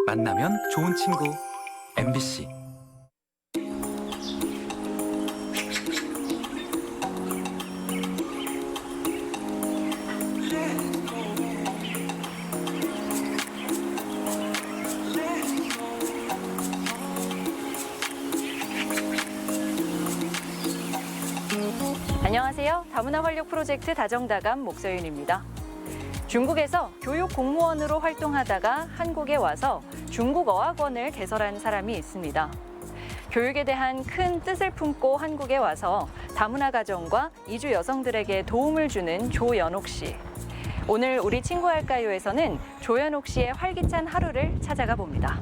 만나면 좋은 친구 MBC. 안녕하세요. 다문화 활력 프로젝트 다정다감 목서윤입니다. 중국에서 교육 공무원으로 활동하다가 한국에 와서 중국 어학원을 개설한 사람이 있습니다. 교육에 대한 큰 뜻을 품고 한국에 와서 다문화 가정과 이주 여성들에게 도움을 주는 조연옥 씨. 오늘 우리 친구 할까요에서는 조연옥 씨의 활기찬 하루를 찾아가 봅니다.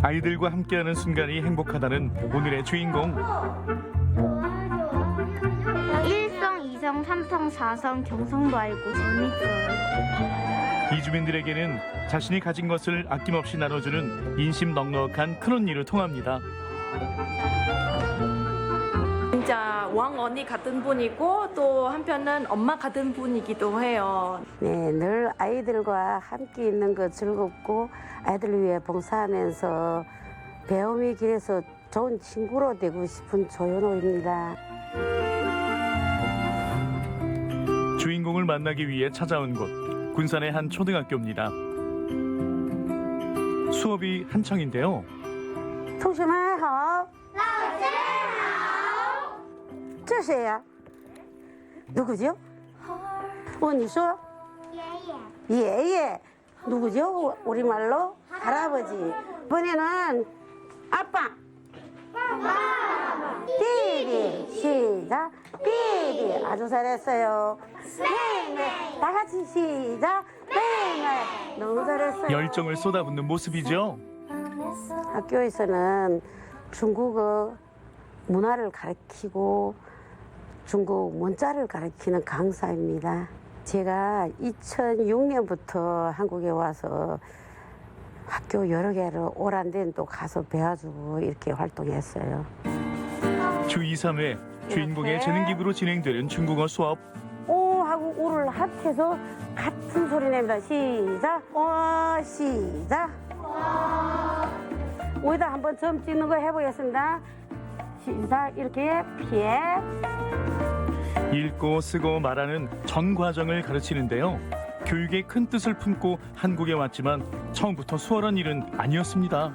아이들과 함께하는 순간이 행복하다는 오늘의 주인공. 일성, 이성, 삼성, 사성, 경성도 알고 재밌어요. 이주민들에게는 자신이 가진 것을 아낌없이 나눠주는 인심 넉넉한 큰언니로 통합니다. 진짜 왕 언니 같은 분이고 또 한편은 엄마 같은 분이기도 해요. 네, 늘 아이들과 함께 있는 거 즐겁고 아이들을 위해 봉사하면서 배움의 길에서 좋은 친구로 되고 싶은 조연호입니다. 주인공을 만나기 위해 찾아온 곳, 군산의 한 초등학교입니다. 수업이 한창인데요. 同学们好，老师好。这谁呀？ 누구죠?你说 예예. 누구죠? 우리말로 할아버지. 이번에는 아빠. 띠디. 시작. 띠디. 아주 잘했어요. 네네. 다 같이 시작. 네네. 너무 잘했어요. 열정을 쏟아붓는 모습이죠. 학교에서는 중국어 문화를 가르치고 중국 문자를 가르치는 강사입니다. 제가 2006년부터 한국에 와서 학교 여러 개를 오란 데는 또 가서 배워주고 이렇게 활동했어요. 주 2, 3회 주인공의 재능 기부로 진행되는 중국어 수업. 오하고 우를 합해서 같은 소리 냅니다. 시작. 시작. 오에다 한번 점 찍는 거 해보겠습니다. 시작. 이렇게 피해. 읽고 쓰고 말하는 전 과정을 가르치는데요. 교육의 큰 뜻을 품고 한국에 왔지만 처음부터 수월한 일은 아니었습니다.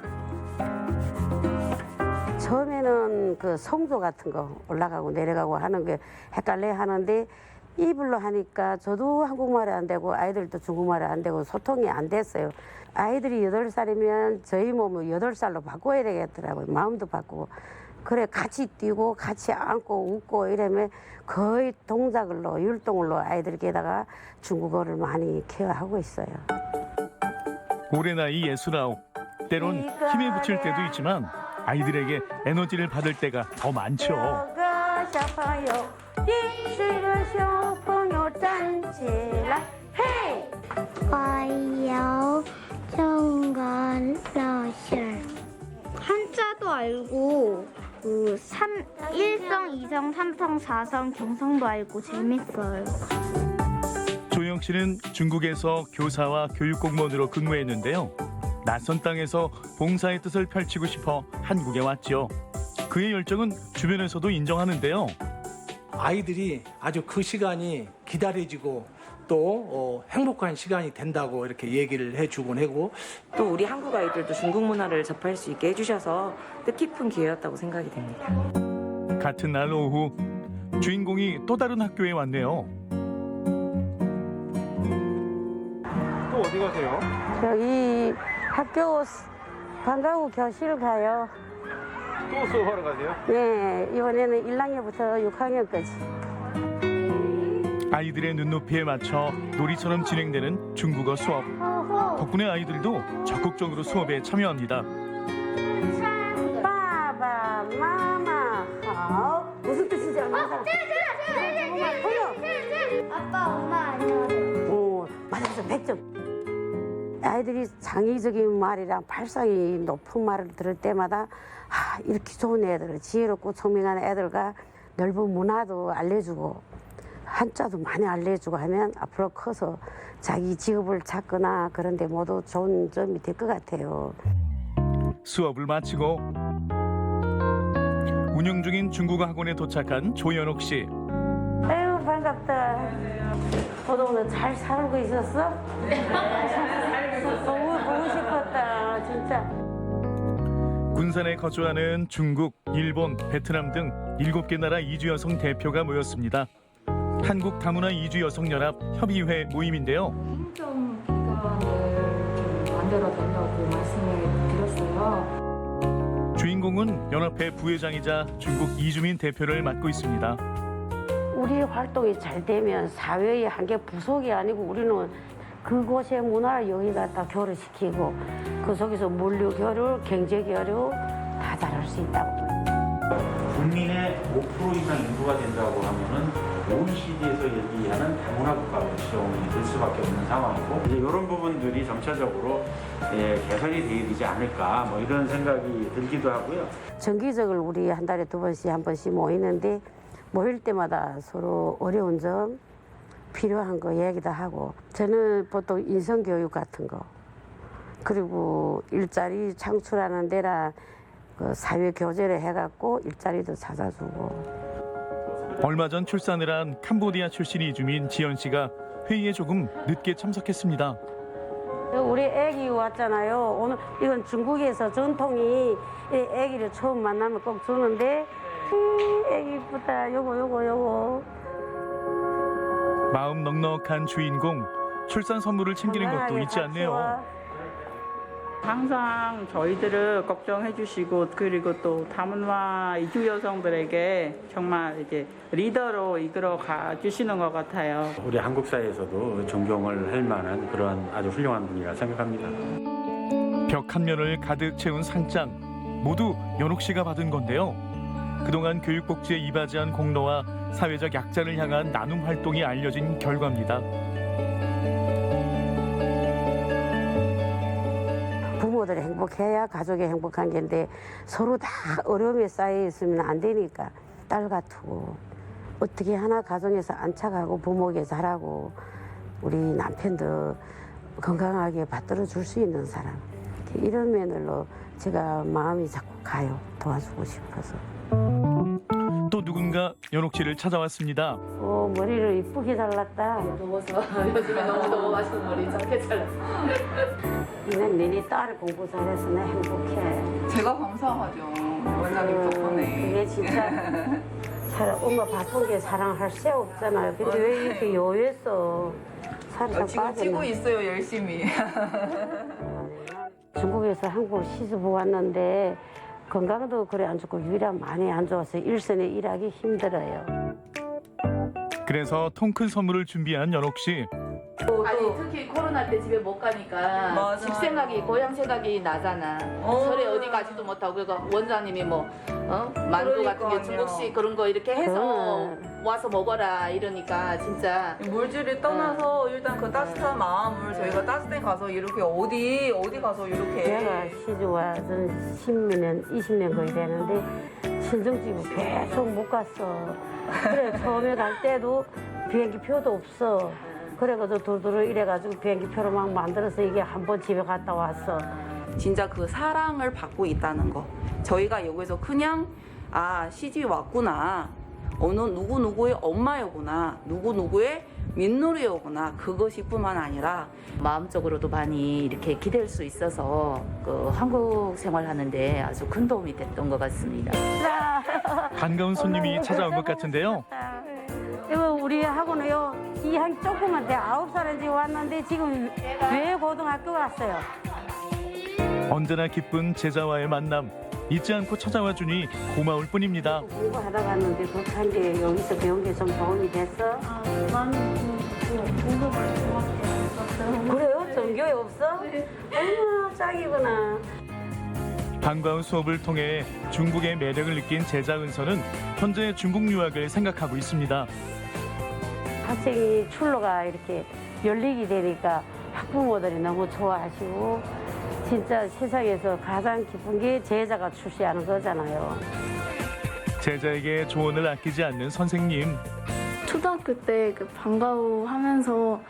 처음에는 그 성조 같은 거 올라가고 내려가고 하는 게 헷갈려 하는데 이불로 하니까 저도 한국말이 안 되고 아이들도 중국말이 안 되고 소통이 안 됐어요. 아이들이 8살이면 저희 몸을 8살로 바꿔야 되겠더라고요. 마음도 바꾸고. 그래 같이 뛰고 같이 안고 웃고 이러면 거의 동작으로 율동으로 아이들에게다가 중국어를 많이 케어하고 있어요. 올해 나이 69. 때론 힘에 부칠 때도 있지만 아이들에게 에너지를 받을 때가 더 많죠. 我有中国老师 한자도 알고 일성, 이성, 삼성, 사성, 경성도 알고 재밌어요. 조영 씨는 중국에서 교사와 교육 공무원으로 근무했는데요. 낯선 땅에서 봉사의 뜻을 펼치고 싶어 한국에 왔죠. 그의 열정은 주변에서도 인정하는데요. 아이들이 아주 그 시간이 기다려지고 또 행복한 시간이 된다고 이렇게 얘기를 해주곤 하고 또 우리 한국 아이들도 중국 문화를 접할 수 있게 해주셔서 뜻깊은 기회였다고 생각이 됩니다. 같은 날 오후 주인공이 또 다른 학교에 왔네요. 또 어디 가세요? 여기 학교 방과후 교실 가요. 또 수업하러 가세요? 네, 이번에는 1학년부터 6학년까지. 아이들의 눈높이에 맞춰 놀이처럼 진행되는 중국어 수업. 덕분에 아이들도 적극적으로 수업에 참여합니다. 빠바 마마 하오. 무슨 뜻인지 알아? 아빠, 엄마 안녕하세요. 맞아서 100점. 아이들이 창의적인 말이랑 발상이 높은 말을 들을 때마다 이렇게 좋은 애들, 지혜롭고聪明한 애들과 넓은 문화도 알려주고 한자도 많이 알려주고 하면 앞으로 커서 자기 직업을 찾거나 그런 데 모두 좋은 점이 될 것 같아요. 수업을 마치고 운영 중인 중국어 학원에 도착한 조연옥 씨. 아유 반갑다. 너도 오늘 잘 살고 있었어? 너무 보고 싶었다 진짜. 군산에 거주하는 중국, 일본, 베트남 등 7개 나라 이주 여성 대표가 모였습니다. 한국 다문화 이주 여성 연합 협의회 모임인데요. 행정 기관을 좀 만들어 달라고 말씀을 드렸어요. 주인공은 연합회 부회장이자 중국 이주민 대표를 맡고 있습니다. 우리 활동이 잘 되면 사회의 한 개 부속이 아니고 우리는 그곳의 문화를 여기다 다 교류시키고 그 속에서 물류 교류, 경제 교류 다 잘할 수 있다고. 국민의 5% 이상 인구가 된다고 하면은 OECD에서 얘기하는 다문화 국가로 지정이 될 수밖에 없는 상황이고 이제 이런 부분들이 점차적으로 개선이 되어야 되지 않을까 뭐 이런 생각이 들기도 하고요. 정기적으로 우리 한 달에 2번씩 한 번씩 모이는데 모일 때마다 서로 어려운 점 필요한 거 얘기도 하고 저는 보통 인성교육 같은 거 그리고 일자리 창출하는 데라 그 사회 교제를 해갖고 일자리도 찾아주고. 얼마 전 출산을 한 캄보디아 출신 이주민 지연 씨가 회의에 조금 늦게 참석했습니다. 우리 애기 왔잖아요. 오늘 이건 중국에서 전통이 애기를 처음 만나면 꼭 주는데 애기 이쁘다. 요거. 마음 넉넉한 주인공, 출산 선물을 챙기는 것도 잊지 않네요. 항상 저희들을 걱정해 주시고 그리고 또 다문화 이주 여성들에게 정말 이제 리더로 이끌어 가 주시는 것 같아요. 우리 한국 사회에서도 존경을 할 만한 그런 아주 훌륭한 분이라 생각합니다. 벽 한 면을 가득 채운 상장, 모두 연옥 씨가 받은 건데요. 그동안 교육복지에 이바지한 공로와 사회적 약자를 향한 나눔 활동이 알려진 결과입니다. 부모들이 행복해야 가족이 행복한 게인데 서로 다 어려움에 쌓여 있으면 안 되니까 딸 같고 어떻게 하나 가정에서 안착하고 부모에게 잘하고 우리 남편도 건강하게 받들어 줄 수 있는 사람 이런 면으로 제가 마음이 자꾸 가요. 도와주고 싶어서. 또 누군가 연옥 씨를 찾아왔습니다. 머리를 이쁘게 잘랐다. 더워서 요즘에 너무 더워가지고 머리 짧게 잘랐어. 너네 딸 공부 잘해서 나 행복해. 제가 감사하죠. 원장님 덕분에. 그게 진짜 엄마 바쁜 게 사랑할 새 없잖아요. 근데 왜 이렇게 여유했어? 살이 다 지금 빠졌나? 찌고 있어요, 열심히. 중국에서 한국을 시집 왔는데 건강도 그래 안 좋고 유일한 많이 안 좋아서 일선에 일하기 힘들어요. 그래서 통 큰 선물을 준비한 연옥 씨. 아니 특히 코로나 때 집에 못 가니까 집 생각이 고향 생각이 나잖아. 설에 어디 가지도 못하고 그러니까 원장님이 만두 같은 게 중국식 그런 거 이렇게 해서 와서 먹어라 이러니까 진짜 물질을 떠나서 일단 그 따뜻한 마음을 저희가 따뜻해 가서 이렇게 어디 가서 이렇게 내가 시집 와서 10년, 20년 거의 되는데 친정집을 계속 못 갔어. 그래 처음에 갈 때도 비행기 표도 없어. 그래가지고 두루두루 이래가지고 비행기 표를 막 만들어서 이게 한 번 집에 갔다 왔어. 진짜 그 사랑을 받고 있다는 거. 저희가 여기서 그냥 시집 왔구나. 어느 누구누구의 엄마였구나. 누구누구의 민놀이였구나. 그것이뿐만 아니라 마음적으로도 많이 이렇게 기댈 수 있어서 그 한국 생활하는데 아주 큰 도움이 됐던 것 같습니다. 반가운 손님이 찾아온 것 같은데요. 이거 우리 학원은요 이 한 조그만 데 9살인지 왔는데 지금 외고등학교 갔어요. 언제나 기쁜 제자와의 만남. 잊지 않고 찾아와 주니 고마울 뿐입니다. 공부하다 갔는데 독한 게 여기서 배운 게 좀 도움이 됐어? 나는 공부를 좋아했어요. 그래요? 전교에 없어? 아이고 짝이구나. 반가운 수업을 통해 중국의 매력을 느낀 제자 은서는 현재 중국 유학을 생각하고 있습니다. 학생이 출로가 이렇게 열리게 되니까 학부모들이 너무 좋아하시고 진짜 세상에서 가장 기쁜 게 제자가 출시하는 거잖아요. 제자에게 조언을 아끼지 않는 선생님. 초등학교 때 그 방과후 하면서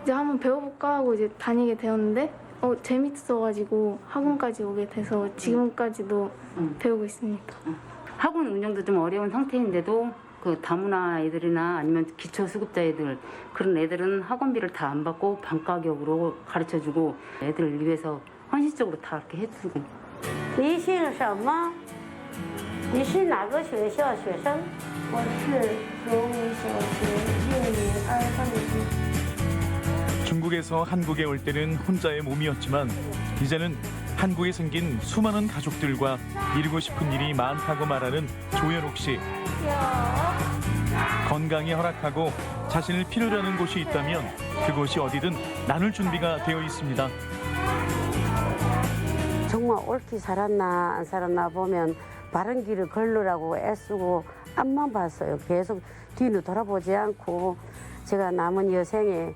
이제 한번 배워볼까 하고 이제 다니게 되었는데 재밌어가지고 학원까지 오게 돼서 지금까지도 배우고 있습니다. 학원 운영도 좀 어려운 상태인데도 그 다문화 애들이나 아니면 기초수급자 애들 그런 애들은 학원비를 다 안 받고 반 가격으로 가르쳐주고 애들을 위해서 헌신적으로 다 이렇게 해주고. 你姓什么？你是哪个学校学生？我是罗武小学6年2、3年级。 중국에서 한국에 올 때는 혼자의 몸이었지만 이제는 한국에 생긴 수많은 가족들과 이루고 싶은 일이 많다고 말하는 조현옥 씨. 건강이 허락하고 자신을 필요로 하는 곳이 있다면 그곳이 어디든 나눌 준비가 되어 있습니다. 정말 옳게 살았나 안 살았나 보면 바른 길을 걸으라고 애쓰고 앞만 봤어요. 계속 뒤는 돌아보지 않고 제가 남은 여생에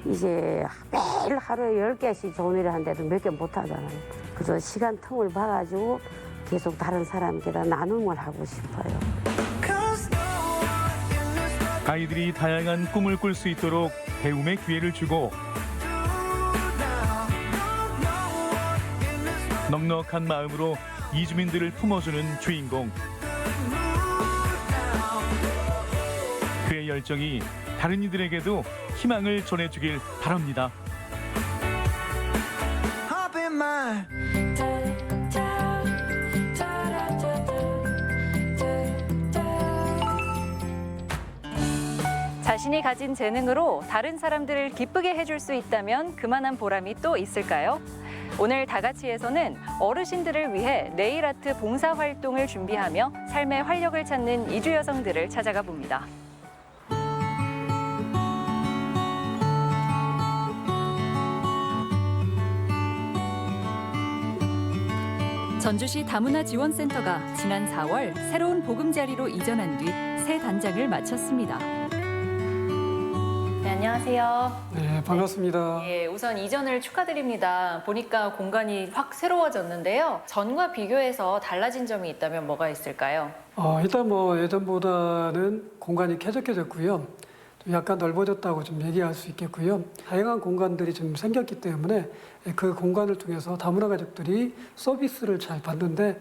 이제 매일 하루에 10개씩 좋은 일을 하는데도 몇 개 못 하잖아요. 그래서 시간 틈을 봐가지고 계속 다른 사람들과 나눔을 하고 싶어요. 아이들이 다양한 꿈을 꿀 수 있도록 배움의 기회를 주고 넉넉한 마음으로 이주민들을 품어주는 주인공. 그의 열정이 다른 이들에게도 희망을 전해주길 바랍니다. 자신이 가진 재능으로 다른 사람들을 기쁘게 해줄 수 있다면 그만한 보람이 또 있을까요? 오늘 다가치에서는 어르신들을 위해 네일아트 봉사활동을 준비하며 삶의 활력을 찾는 이주 여성들을 찾아가 봅니다. 전주시 다문화 지원센터가 지난 4월 새로운 보금자리로 이전한 뒤 새 단장을 마쳤습니다. 네, 안녕하세요. 네, 반갑습니다. 예, 우선 이전을 축하드립니다. 보니까 공간이 확 새로워졌는데요. 전과 비교해서 달라진 점이 있다면 뭐가 있을까요? 일단 뭐 예전보다는 공간이 쾌적해졌고요. 좀 약간 넓어졌다고 좀 얘기할 수 있겠고요. 다양한 공간들이 좀 생겼기 때문에 그 공간을 통해서 다문화 가족들이 서비스를 잘 받는데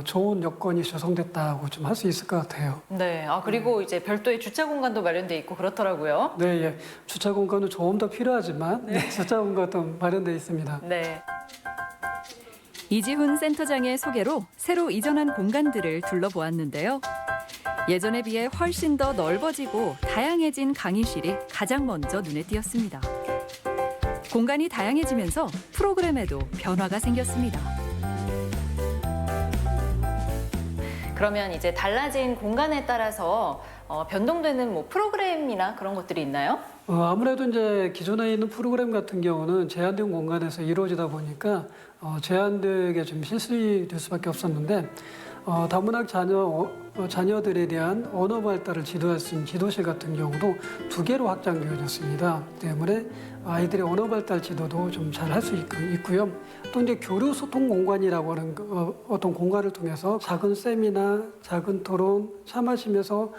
좋은 여건이 조성됐다고 좀 할 수 있을 것 같아요. 네, 그리고 이제 별도의 주차 공간도 마련돼 있고 그렇더라고요. 네, 예. 주차 공간은 조금 더 필요하지만 네. 주차 공간도 마련돼 있습니다. 네. 이지훈 센터장의 소개로 새로 이전한 공간들을 둘러보았는데요. 예전에 비해 훨씬 더 넓어지고 다양해진 강의실이 가장 먼저 눈에 띄었습니다. 공간이 다양해지면서 프로그램에도 변화가 생겼습니다. 그러면 이제 달라진 공간에 따라서 변동되는 뭐 프로그램이나 그런 것들이 있나요? 아무래도 이제 기존에 있는 프로그램 같은 경우는 제한된 공간에서 이루어지다 보니까 제한되게 좀 실수될 수밖에 없었는데 다문화 자녀들에 대한 언어 발달을 지도할 수 있는 지도실 같은 경우도 2개로 확장되어졌습니다. 때문에 아이들의 언어 발달 지도도 좀 잘 할 수 있고요. 또 이제 교류 소통 공간이라고 하는 어떤 공간을 통해서 작은 세미나, 작은 토론, 차 마시면서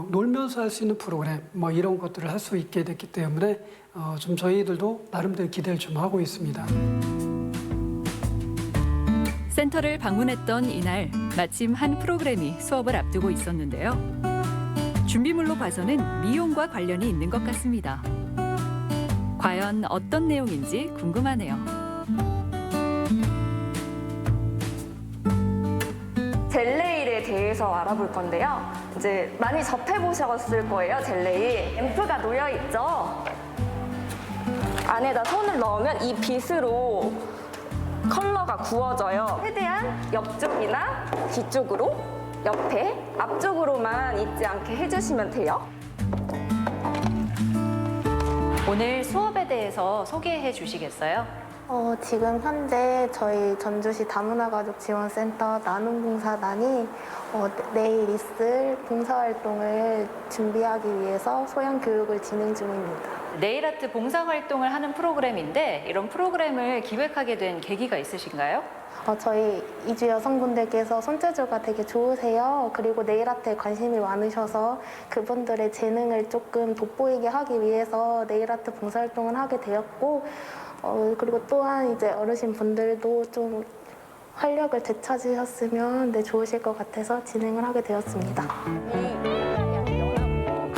놀면서 할 수 있는 프로그램 뭐 이런 것들을 할 수 있게 됐기 때문에 좀 저희들도 나름대로 기대를 좀 하고 있습니다. 센터를 방문했던 이날 마침 한 프로그램이 수업을 앞두고 있었는데요. 준비물로 봐서는 미용과 관련이 있는 것 같습니다. 과연 어떤 내용인지 궁금하네요. 젤네일에 대해서 알아볼 건데요. 이제 많이 접해보셨을 거예요, 젤네일. 앰프가 놓여있죠? 안에다 손을 넣으면 이 빗으로 컬러가 구워져요. 최대한 옆쪽이나 뒤쪽으로, 옆에, 앞쪽으로만 있지 않게 해주시면 돼요. 오늘 수업에 대해서 소개해 주시겠어요? 지금 현재 저희 전주시 다문화가족지원센터 나눔봉사단이 내일 있을 봉사활동을 준비하기 위해서 소양교육을 진행 중입니다. 네일아트 봉사활동을 하는 프로그램인데 이런 프로그램을 기획하게 된 계기가 있으신가요? 저희 이주 여성분들께서 손재주가 되게 좋으세요. 그리고 네일아트에 관심이 많으셔서 그분들의 재능을 조금 돋보이게 하기 위해서 네일아트 봉사활동을 하게 되었고, 그리고 또한 이제 어르신 분들도 좀 활력을 되찾으셨으면 좋으실 것 같아서 진행을 하게 되었습니다.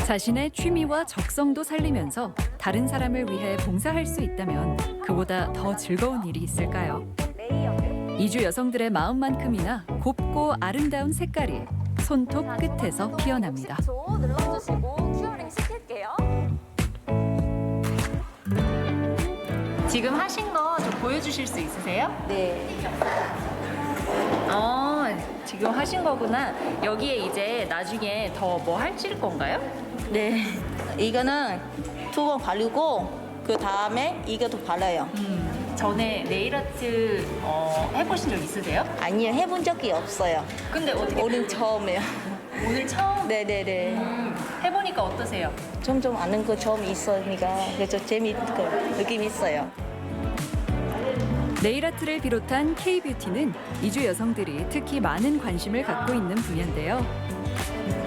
자신의 취미와 적성도 살리면서 다른 사람을 위해 봉사할 수 있다면 그보다 더 즐거운 일이 있을까요? 이주 여성들의 마음만큼이나 곱고 아름다운 색깔이 손톱 끝에서 피어납니다. 눌러주시고 큐어링 시킬게요. 지금 하신 거 좀 보여주실 수 있으세요? 네. 지금 하신 거구나. 여기에 이제 나중에 더 뭐 하실 건가요? 네. 이거는 2번 바르고 그 다음에 이것도 발라요. 전에 네일아트 해보신 적 있으세요? 아니요, 해본 적이 없어요. 근데 어떻게 오늘 처음이에요. 오늘 처음 네네네. 해보니까 어떠세요? 좀 아는 거 처음 있으니까 그래서 재미있고 느낌 있어요. 네일아트를 비롯한 K-뷰티는 이주 여성들이 특히 많은 관심을 갖고 있는 분야인데요.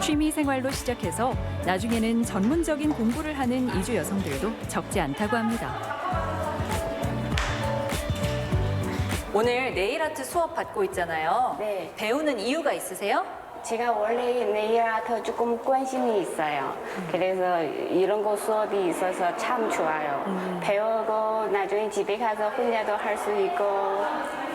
취미 생활로 시작해서 나중에는 전문적인 공부를 하는 이주 여성들도 적지 않다고 합니다. 오늘 네일아트 수업 받고 있잖아요. 네. 배우는 이유가 있으세요? 제가 원래 네일아트 조금 관심이 있어요. 그래서 이런 거 수업이 있어서 참 좋아요. 배우고 나중에 집에 가서 혼자도 할 수 있고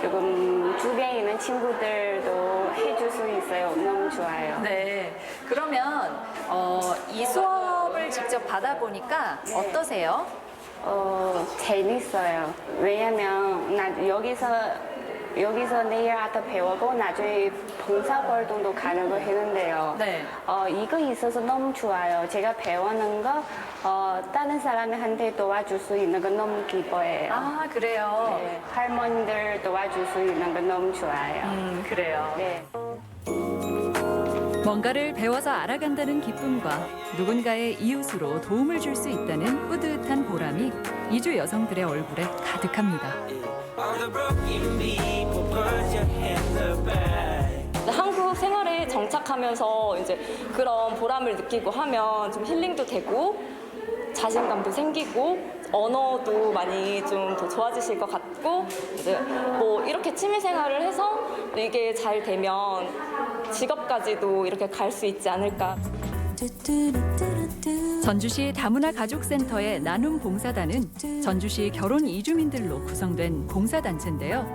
조금 주변에 있는 친구들도 해줄 수 있어요. 너무 좋아요. 네. 그러면 이 수업을 직접 받아보니까 어떠세요? 재밌어요. 왜냐면 나 여기서 네일아트 배우고 나중에 봉사활동도 가려고 했는데요. 네. 이거 있어서 너무 좋아요. 제가 배우는 거 다른 사람한테 도와줄 수 있는 거 너무 기뻐해요. 아, 그래요? 네, 할머니들 도와줄 수 있는 거 너무 좋아요. 그래요. 네. 뭔가를 배워서 알아간다는 기쁨과 누군가의 이웃으로 도움을 줄 수 있다는 뿌듯한 보람이 이주 여성들의 얼굴에 가득합니다. 한국 생활에 정착하면서 이제 그런 보람을 느끼고 하면 좀 힐링도 되고 자신감도 생기고 언어도 많이 좀 더 좋아지실 것 같고 이제 뭐 이렇게 취미 생활을 해서 이게 잘 되면 직업까지도 이렇게 갈 수 있지 않을까. 전주시 다문화 가족센터의 나눔 봉사단은 전주시 결혼 이주민들로 구성된 봉사단체인데요.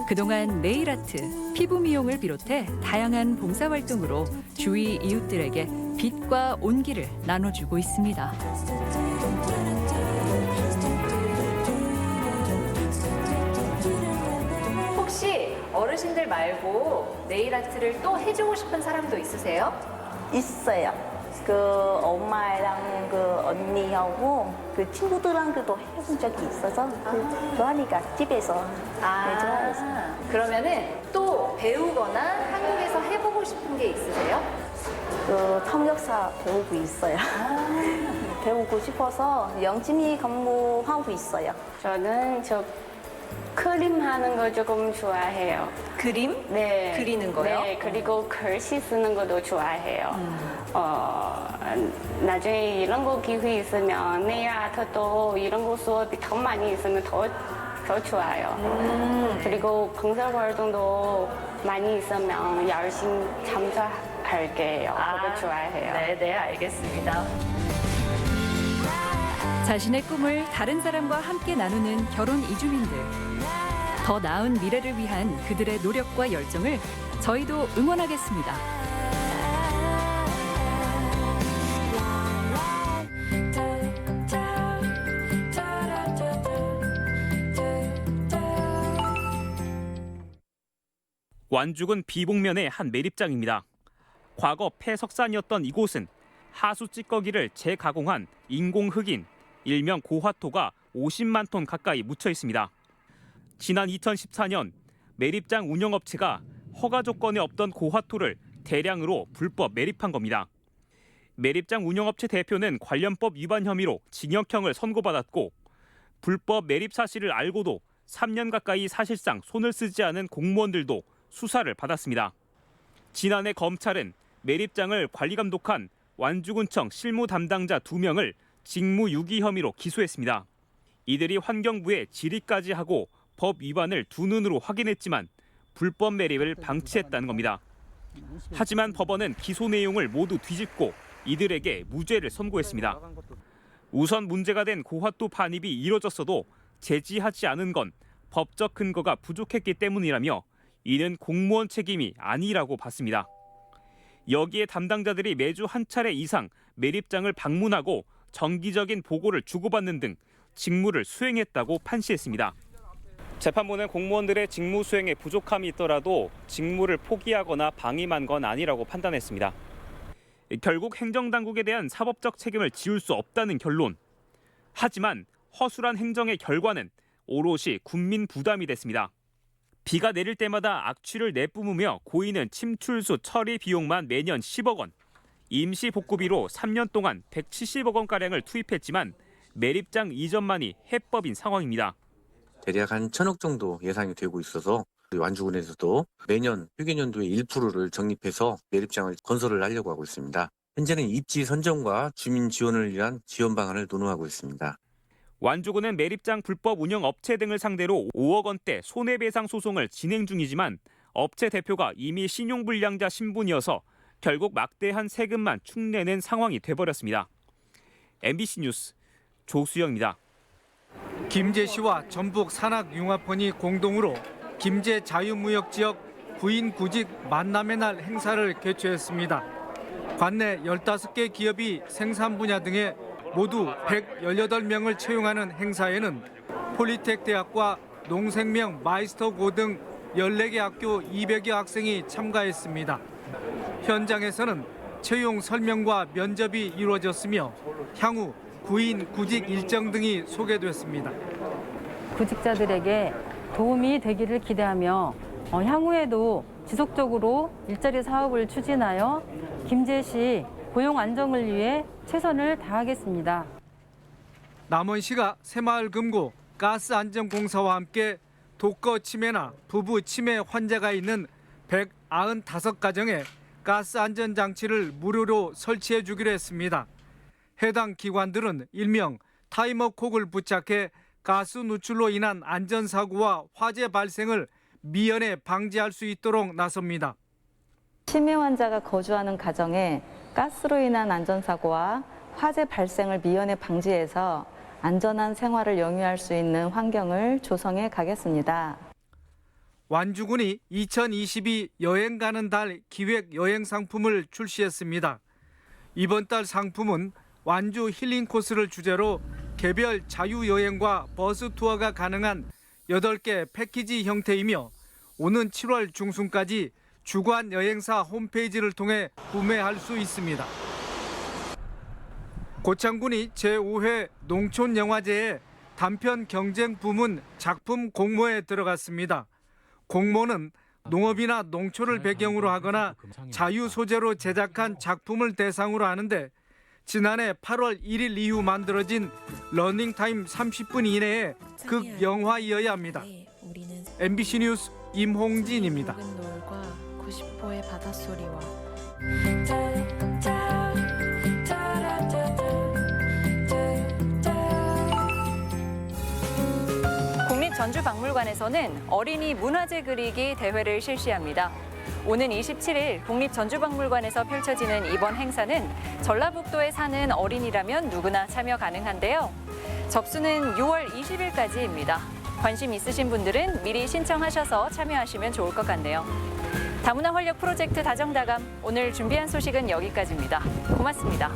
그동안 네일아트, 피부 미용을 비롯해 다양한 봉사활동으로 주위 이웃들에게 빛과 온기를 나눠주고 있습니다. 혹시 어르신들 말고 네일아트를 또 해주고 싶은 사람도 있으세요? 있어요. 그 엄마랑 그 언니하고 그 친구들한테도 해본 적이 있어서 좋아하니까 집에서 좋아해서. 그러면은 또 배우거나 한국에서 해보고 싶은 게 있으세요? 그 통역사 배우고 있어요. 배우고 싶어서 영진이 근무하고 있어요. 저는 그림 하는 거 조금 좋아해요. 그림? 네. 그리는 거요? 네, 그리고 글씨 쓰는 것도 좋아해요. 나중에 이런 거 기회 있으면 네일아트도 이런 거 수업이 더 많이 있으면 더 좋아요. 그리고 봉사활동도 많이 있으면 열심히 참석할게요. 그거 좋아해요. 네, 알겠습니다. 자신의 꿈을 다른 사람과 함께 나누는 결혼 이주민들. 더 나은 미래를 위한 그들의 노력과 열정을 저희도 응원하겠습니다. 완죽은 비봉면의 한 매립장입니다. 과거 폐석산이었던 이곳은 하수 찌꺼기를 재가공한 인공 흙인 일명 고화토가 50만 톤 가까이 묻혀 있습니다. 지난 2014년 매립장 운영업체가 허가 조건에 없던 고화토를 대량으로 불법 매립한 겁니다. 매립장 운영업체 대표는 관련법 위반 혐의로 징역형을 선고받았고 불법 매립 사실을 알고도 3년 가까이 사실상 손을 쓰지 않은 공무원들도 수사를 받았습니다. 지난해 검찰은 매립장을 관리감독한 완주군청 실무 담당자 2명을 직무유기 혐의로 기소했습니다. 이들이 환경부에 질의까지 하고 법 위반을 두 눈으로 확인했지만 불법 매립을 방치했다는 겁니다. 하지만 법원은 기소 내용을 모두 뒤집고 이들에게 무죄를 선고했습니다. 우선 문제가 된 고화또 반입이 이뤄졌어도 제지하지 않은 건 법적 근거가 부족했기 때문이라며 이는 공무원 책임이 아니라고 봤습니다. 여기에 담당자들이 매주 한 차례 이상 매립장을 방문하고 정기적인 보고를 주고받는 등 직무를 수행했다고 판시했습니다. 재판부는 공무원들의 직무 수행에 부족함이 있더라도 직무를 포기하거나 방임한 건 아니라고 판단했습니다. 결국 행정당국에 대한 사법적 책임을 지울 수 없다는 결론. 하지만 허술한 행정의 결과는 오롯이 국민 부담이 됐습니다. 비가 내릴 때마다 악취를 내뿜으며 고이는 침출수 처리 비용만 매년 10억 원. 임시 복구비로 3년 동안 170억 원가량을 투입했지만 매립장 이전만이 해법인 상황입니다. 대략 한 1,000억 정도 예상이 되고 있어서 완주군에서도 매년 휴게년도에 1%를 적립해서 매립장을 건설을 하려고 하고 있습니다. 현재는 입지 선정과 주민 지원을 위한 지원 방안을 논의하고 있습니다. 완주군은 매립장 불법 운영 업체 등을 상대로 5억 원대 손해배상 소송을 진행 중이지만 업체 대표가 이미 신용불량자 신분이어서 결국 막대한 세금만 축내는 상황이 돼버렸습니다. MBC 뉴스 조수영입니다. 김제시와 전북 산악융합원이 공동으로 김제 자유무역지역 구인구직 만남의 날 행사를 개최했습니다. 관내 15개 기업이 생산 분야 등에 모두 118명을 채용하는 행사에는 폴리텍 대학과 농생명 마이스터고 등 14개 학교 200여 학생이 참가했습니다. 현장에서는 채용 설명과 면접이 이루어졌으며 향후 구인 구직 일정 등이 소개됐습니다. 구직자들에게 도움이 되기를 기대하며 향후에도 지속적으로 일자리 사업을 추진하여 김제시 고용 안정을 위해 최선을 다하겠습니다. 남원시가 새마을 금고 가스안전공사와 함께 독거 치매나 부부 치매 환자가 있는 195가정에 가스안전장치를 무료로 설치해 주기로 했습니다. 해당 기관들은 일명 타이머콕을 부착해 가스 누출로 인한 안전사고와 화재 발생을 미연에 방지할 수 있도록 나섭니다. 치매 환자가 거주하는 가정에 가스로 인한 안전사고와 화재 발생을 미연에 방지해서 안전한 생활을 영위할 수 있는 환경을 조성해 가겠습니다. 완주군이 2022 여행 가는 달 기획 여행 상품을 출시했습니다. 이번 달 상품은 완주 힐링 코스를 주제로 개별 자유여행과 버스 투어가 가능한 8개 패키지 형태이며 오는 7월 중순까지 주관 여행사 홈페이지를 통해 구매할 수 있습니다. 고창군이 제5회 농촌영화제에 단편 경쟁 부문 작품 공모에 들어갔습니다. 공모는 농업이나 농촌을 배경으로 하거나 자유 소재로 제작한 작품을 대상으로 하는데 지난해 8월 1일 이후 만들어진 러닝타임 30분 이내에 극영화이어야 합니다. MBC 뉴스 임홍진입니다. 90호의 바닷소리와 국립전주박물관에서는 어린이 문화재 그리기 대회를 실시합니다. 오는 27일 국립전주박물관에서 펼쳐지는 이번 행사는 전라북도에 사는 어린이라면 누구나 참여 가능한데요. 접수는 6월 20일까지입니다. 관심 있으신 분들은 미리 신청하셔서 참여하시면 좋을 것 같네요. 다문화 활력 프로젝트 다정다감, 오늘 준비한 소식은 여기까지입니다. 고맙습니다.